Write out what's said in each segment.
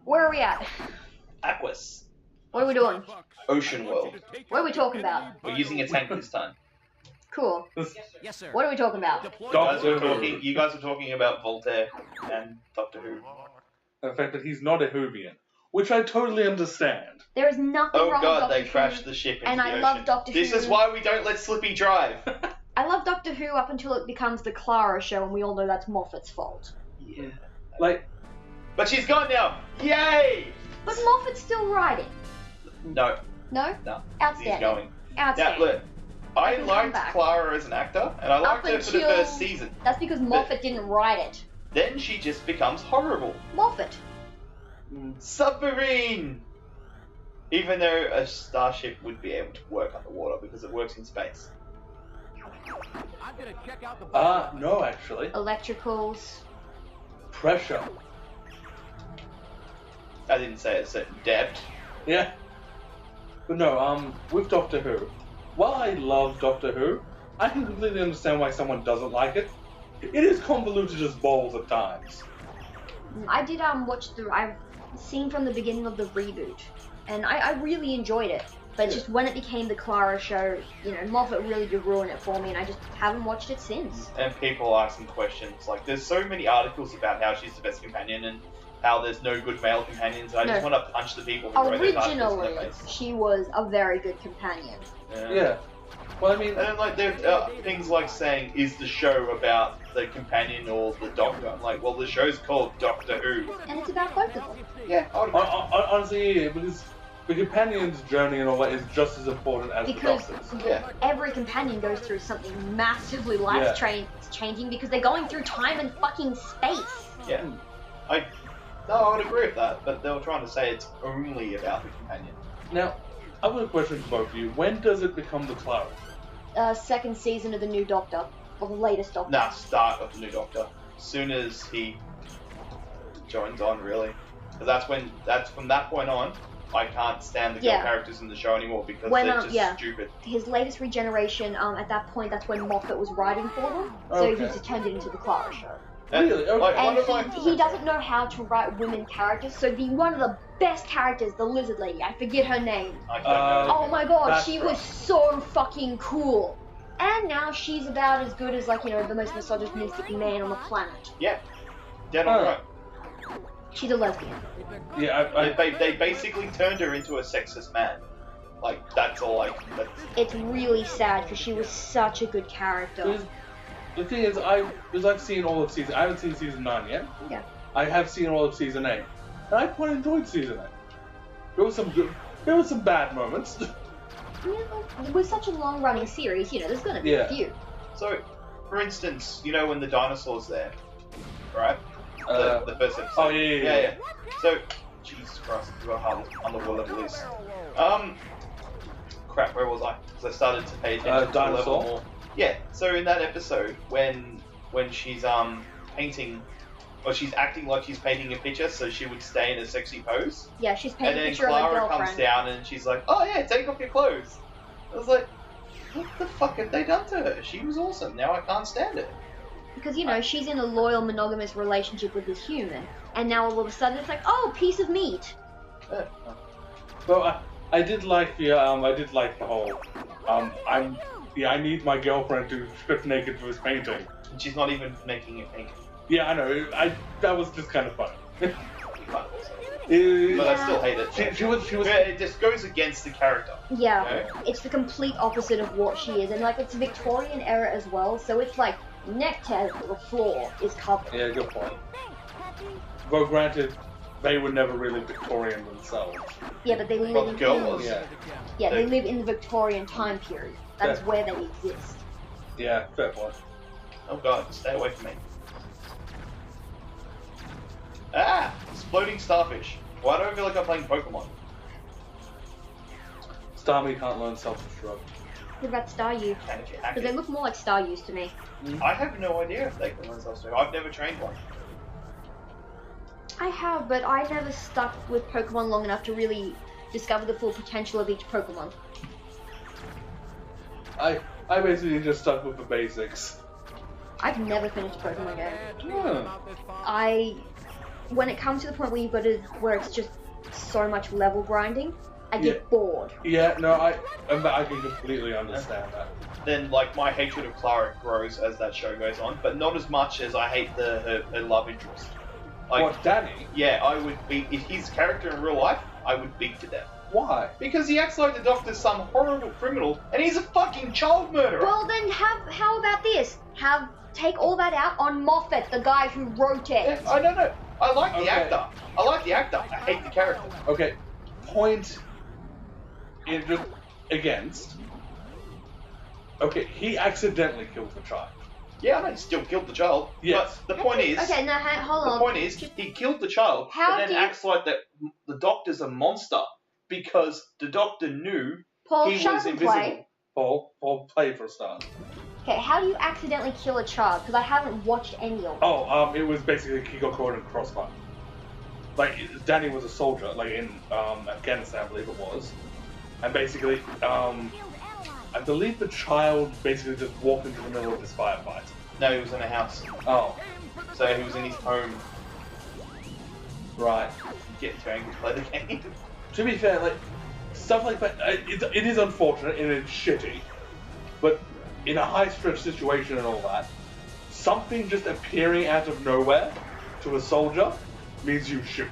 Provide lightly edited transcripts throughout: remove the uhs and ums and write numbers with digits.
Where are we at? Aquas. What are we doing? Ocean World. What are we talking about? We're using a tank this time. Cool. Yes, sir. What are we talking about? You guys were talking about Voltaire and Doctor Who. The fact that he's not a Whovian, which I totally understand. There is nothing Oh wrong god, with Doctor they Who. crashed the ship into and the I ocean. love Doctor This Who. is why we don't let Slippy drive. I love Doctor Who up until it becomes the Clara show, and we all know that's Moffat's fault. Yeah. Like, But she's gone now. Yay! But Moffat's still writing. No. No? No. Outstanding. He's going. Outstanding. Now, look. I Let him come liked back. Clara as an actor, and I liked her for the until- first season. That's because Moffat didn't write it. Then she just becomes horrible. Moffat. Submarine! Even though a starship would be able to work underwater because it works in space. I'm gonna check out the no, actually. Electricals. Pressure. I didn't say a certain depth. Yeah. But no, with Doctor Who, while I love Doctor Who, I can completely understand why someone doesn't like it. It is convoluted as balls at times. I did watch I've seen from the beginning of the reboot, and I really enjoyed it. But just when it became the Clara show, you know, Moffat really did ruin it for me, and I just haven't watched it since. And people asking questions. Like, there's so many articles about how she's the best companion and how there's no good male companions. And I just want to punch the people who wrote those articles in Originally, their face. she was a very good companion. Yeah. Well, I mean, And then, like, there are things like saying, is the show about the companion or the doctor? I'm like, well, the show's called Doctor Who. And it's about both of them. Yeah, I would agree. honestly, yeah, because the companion's journey and all that is just as important as Because the doctor's. Yeah. every companion goes through something massively life-changing because they're going through time and fucking space. Yeah. I would agree with that, but they were trying to say it's only about the companion. Now, I've got a question for both of you. When does it become the Clara? Second season of the new Doctor, or the latest Doctor. Nah, start of the new Doctor. Soon as he joins on, really. Because that's from that point on, I can't stand the girl characters in the show anymore because they're just stupid. His latest regeneration, at that point, that's when Moffat was writing for them, so he just turned it into the Clara show. Really? Okay. Like, And he doesn't know how to write women characters, so one of the best characters, the lizard lady, I forget her name. I don't know. Oh my god, that's she right. was so fucking cool. And now she's about as good as, like, you know, the most misogynistic man on the planet. Yeah. Dead on right. She's a lesbian. Yeah, They basically turned her into a sexist man. Like, that's all It's really sad because she was such a good character. The thing is, I've seen all of season. I haven't seen season 9 yet. Yeah. I have seen all of season 8, and I quite enjoyed season 8. There was some good. There were some bad moments. Yeah, with such a long-running series, you know, there's gonna be a few. So, for instance, you know when the dinosaur's there, right? The first episode. Oh yeah. So, Jesus Christ, I forgot how underwater level is. Crap, where was I? Because I started to pay attention to the level Dinosaur? more. Yeah. So in that episode, when she's painting, or she's acting like she's painting a picture, so she would stay in a sexy pose. Yeah, she's And painting a then picture of her Clara girlfriend. comes down and she's like, "Oh yeah, take off your clothes." I was like, "What the fuck have they done to her? She was awesome. Now I can't stand it." Because, you know, she's in a loyal, monogamous relationship with this human, and now all of a sudden it's like, oh, piece of meat. Well, I did like the whole. I need my girlfriend to strip naked for this painting. And she's not even making it pink. Yeah, I know. That was just kind of fun. But I still hate it. She was. Yeah, it just goes against the character. Yeah, Okay. it's the complete opposite of what she is, and like it's Victorian era as well, so it's like neck to the floor is covered. Yeah, good point. Though granted, they were never really Victorian themselves. Yeah, but they live Well, the girl in was. yeah, they live in the Victorian time period. That is Yeah. where they exist. Yeah, fair point. Oh god, stay away from me. Ah! Exploding starfish. Why do I feel like I'm playing Pokemon? Starmie can't learn self-destruct. What about Staryu? And if you hack Because they it, look more like Staryus to me. I have no idea if they can learn self-destruct. I've never trained one. I have, but I never stuck with Pokemon long enough to really discover the full potential of each Pokemon. I basically just stuck with the basics. I've never finished a Pokemon game. Yeah. when it comes to the point where it's just so much level grinding, I get bored. Yeah, no, I can completely understand that. Then, like, my hatred of Clara grows as that show goes on, but not as much as I hate her love interest. Like, what, Danny? Yeah, I would beat his character in real life. I would beat to death. Why? Because he acts like the Doctor's some horrible criminal, and he's a fucking child murderer. Well, then how about this? Take all that out on Moffat, the guy who wrote it. Yeah, I don't know. I like the actor. I hate the character. Okay, point against. Okay, he accidentally killed the child. Yeah, I know he still killed the child. Yes. But the point is... Okay, now hold on. The point is, he killed the child, but then acts like that the Doctor's a monster because the Doctor knew Paul, he was invisible. Play. Paul, play for a start. Okay, how do you accidentally kill a child? Because I haven't watched any of them. It was basically he got caught in a crossfire. Like, Danny was a soldier, like in Afghanistan, I believe it was. And basically, I believe the child basically just walked into the middle of this firefight. No, he was in a house. Oh. So he was in his home. Right. Getting too angry to play the game. To be fair, like, stuff like that, it is unfortunate and it's shitty. But in a high-stress situation and all that, something just appearing out of nowhere to a soldier means you shoot.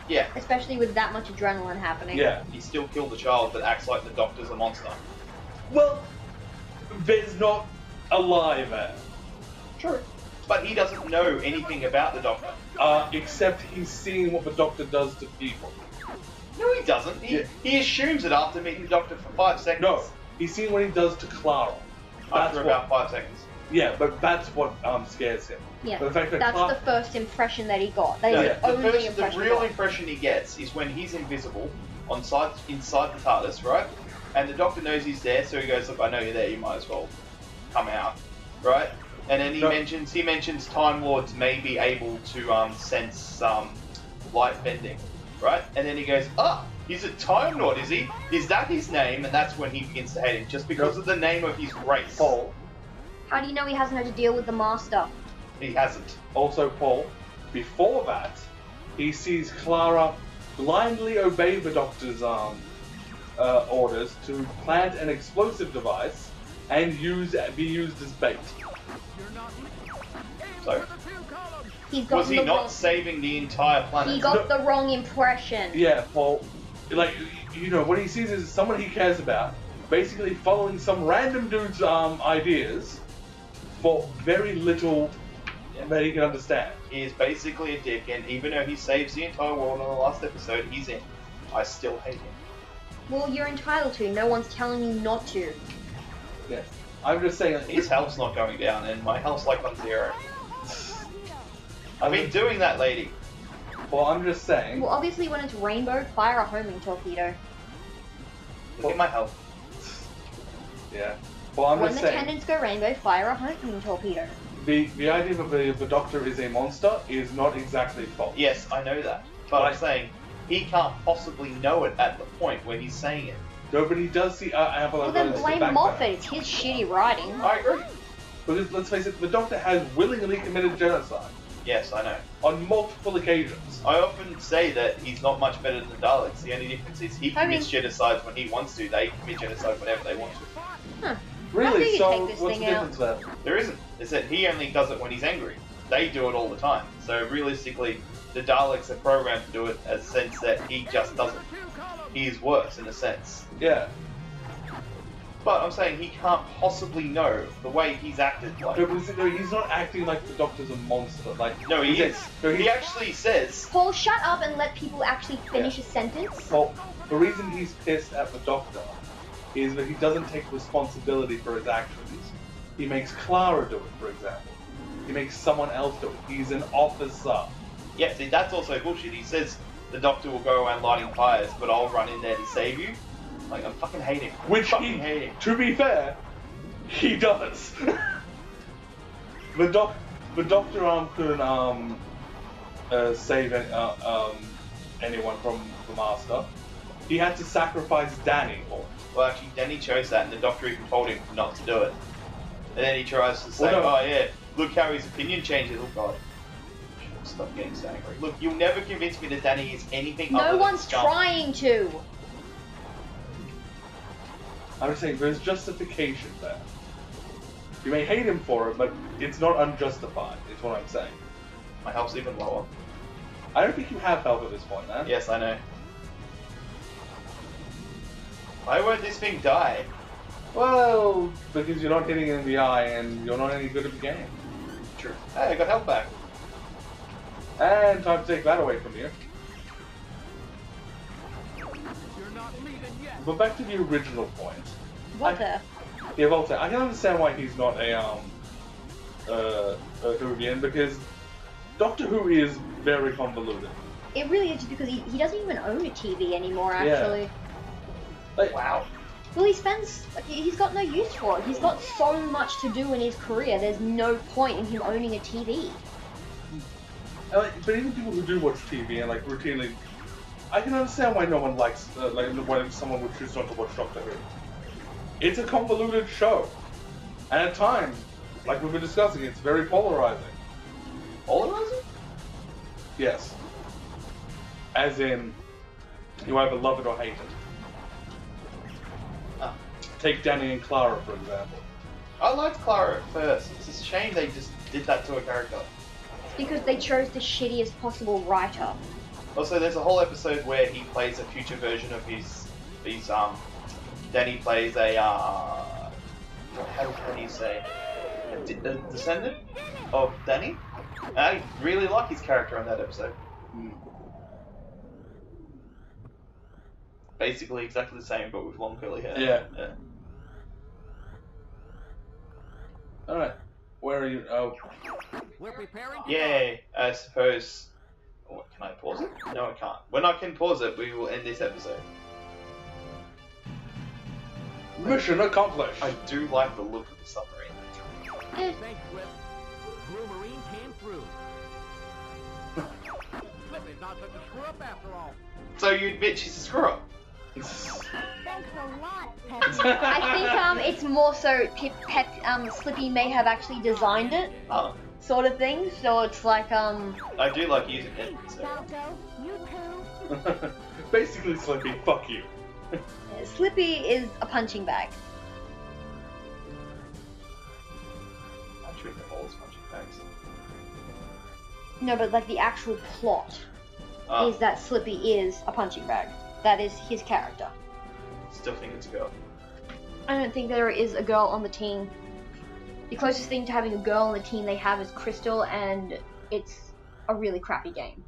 Yeah. Especially with that much adrenaline happening. Yeah. He still killed the child, but acts like the Doctor's a monster. Well, there's not a lie there. True. But he doesn't know anything about the Doctor. Except he's seeing what the Doctor does to people. No, he doesn't. He assumes it after meeting the Doctor for 5 seconds. No, he's seeing what he does to Clara. After about 5 seconds. Yeah, but that's what scares him. Yeah, the fact that that's the first impression that he got. The real impression he gets is when he's invisible inside the TARDIS, right? And the Doctor knows he's there, so he goes, "Look, I know you're there. You might as well come out," right? And then he mentions Time Lords may be able to sense light bending, right? And then he goes, "Ah, he's a Time Lord, is he? Is that his name?" And that's when he begins to hate him, just because of the name of his race. Paul. How do you know he hasn't had to deal with the Master? He hasn't. Also, Paul, before that, he sees Clara blindly obey the Doctor's orders to plant an explosive device and be used as bait. So, was he not saving the entire planet? He got the wrong impression. Yeah, Paul. Like, you know, what he sees is someone he cares about basically following some random dude's ideas for very little that he can understand. He is basically a dick, and even though he saves the entire world in the last episode, he's in. I still hate him. Well, you're entitled to. No one's telling you not to. Yeah. I'm just saying... His health's not going down, and my health's like on 0. I've been doing that, lady. Well, I'm just saying... Well, obviously when it's rainbow, fire a homing torpedo. Look at my health. Yeah. Well, I'm just saying... When the tendons go rainbow, fire a homing torpedo. The idea that the Doctor is a monster is not exactly false. Yes, I know that. But I'm saying, he can't possibly know it at the point when he's saying it. No, but he does see Apple. Well, then blame Moffat. It's his shitty writing. I agree. But let's face it, the Doctor has willingly committed genocide. Yes, I know. On multiple occasions. I often say that he's not much better than the Daleks. The only difference is he commits genocide when he wants to. They commit genocide whenever they want to. Huh. Really? So what's the difference there? There isn't. It's that he only does it when he's angry. They do it all the time. So realistically, the Daleks are programmed to do it as a sense that he just doesn't. He is worse in a sense. Yeah. But I'm saying he can't possibly know the way he's acted like. No, he's not acting like the Doctor's a monster. Like no, he is. No, he actually says. Paul, shut up and let people actually finish a sentence. Well, the reason he's pissed at the Doctor is that he doesn't take responsibility for his actions. He makes Clara do it, for example. He makes someone else do it. He's an officer. Yeah, see, that's also bullshit. He says the Doctor will go around lighting fires, but I'll run in there to save you. Like, I fucking hate him. Hate him. To be fair, he does. the Doctor couldn't save anyone from the Master. He had to sacrifice Danny for it. Well, actually, Danny chose that, and the Doctor even told him not to do it. And then he tries to say, oh yeah, look how his opinion changes. Oh god. Stop getting so angry. Look, you'll never convince me that Danny is anything other No than one's scum. trying to. I'm just saying, there's justification there. You may hate him for it, but it's not unjustified, is what I'm saying. My health's even lower. I don't think you have health at this point, man. Yes, I know. Why won't this thing die? Well, because you're not hitting it in the eye and you're not any good at the game. True. Hey, I got health back. And time to take that away from you. You're not leaving yet. But back to the original point. What the? Yeah, Volta, I can understand why he's not a Whovian, because Doctor Who is very convoluted. It really is just because he doesn't even own a TV anymore, actually. Like, Wow. Well, he's got no use for it. He's got so much to do in his career, there's no point in him owning a TV. but even people who do watch TV and like routinely, I can understand why no one likes, why someone would choose not to watch Doctor Who. It's a convoluted show. And at times, like we've been discussing, it's very polarizing. Polarizing? Yes. As in, you either love it or hate it. Ah. Take Danny and Clara, for example. I liked Clara at first. It's a shame they just did that to a character. It's because they chose the shittiest possible writer. Also, there's a whole episode where he plays a future version of his Danny plays a, how do you say? A descendant of Danny? And I really like his character in that episode. Basically exactly the same, but with long curly hair. Yeah. Alright. Where are you? Oh. We're preparing. Yay, I suppose. Oh, can I pause it? No, I can't. When I can pause it, we will end this episode. Mission accomplished. I do like the look of the submarine. Thanks, Flip. Blue Marine came through. Flip is not such a screw up after all. So you admit she's a screw up? Thanks a lot, I think it's more so Slippy may have actually designed it, Oh, sort of thing. So it's like I do like using it. So. Falco, you too. Basically, Slippy, fuck you. Slippy is a punching bag. I'm treating them all as punching bags. No, but like the actual plot Ah, is that Slippy is a punching bag. That is his character. still think it's a girl. I don't think there is a girl on the team. The closest thing to having a girl on the team they have is Crystal, and it's a really crappy game.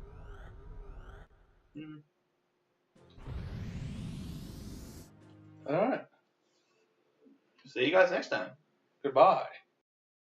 Mm. Alright. See you guys next time. Goodbye.